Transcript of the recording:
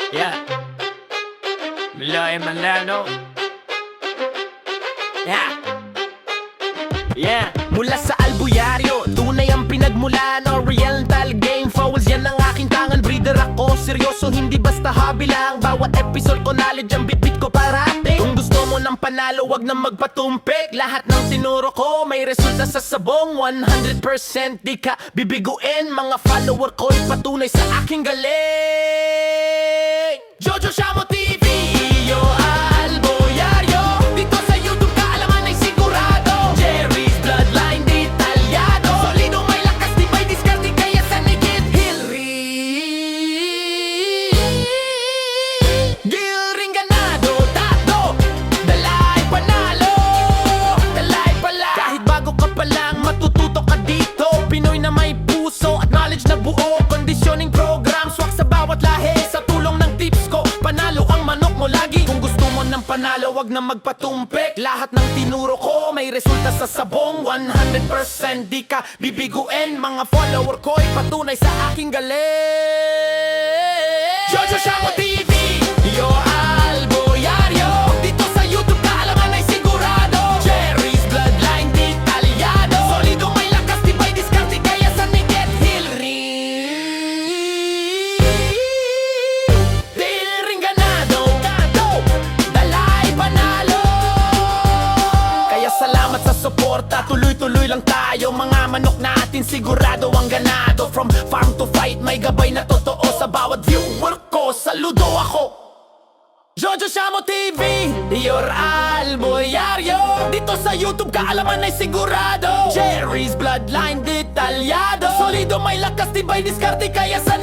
Yeah. Miloy Manlano. Yeah. Yeah. Mula sa albuyaryo, tunay ang pinagmulan. Oriental game fouls, yan ang aking tangan. Breeder ako, seryoso, hindi basta hobby lang. Bawat episode ko, knowledge ang bitbit ko parating. Kung gusto mo ng panalo, wag na magpatumpik. Lahat ng tinuro ko, may resulta sa sabong. 100% di ka bibiguin. Mga follower ko'y patunay sa aking galing. Jojo Shamo TV, yo Alboyario. Dito sa YouTube kaalaman ay sigurado. Jerry's Bloodline detalyado. Solido may lakas, di ba'y diskarte kaya sa nigit Hilry Gilring ganado, tato Dalay panalo, dalay pala. Kahit bago ka pa lang, matututo ka dito. Pinoy na may puso at knowledge na buo. Conditioning program, swak sa bawat lahi. Sa tulong ng tips ko, panalo ang manok mo lagi. Kung gusto mo ng panalo, wag na magpatumpik. Lahat ng tinuro ko, may resulta sa sabong. 100% di ka bibiguin. Mga follower ko'y patunay sa aking galing. Jojo Shamo TV, yo Alboyario. Dito sa YouTube kaalaman ay sigurado. Jerry's Bloodline detalyado. Solido may lakas, di ba'y diskarte kaya sa nigit Hilry Dilring ganado, tato Dalay panalo. Kaya salamat sa suporta, tuloy-tuloy lang tayo. Mga manok natin sigurado ang ganado. From farm to fight, may gabay na totoo. Sa bawat viewer ko, saludo ako. Jojo Shamo TV, your Alboyario. Dito sa YouTube kaalaman ay sigurado. Jerry's Bloodline detalyado. Solido may lakas, di ba'y diskarte kaya sa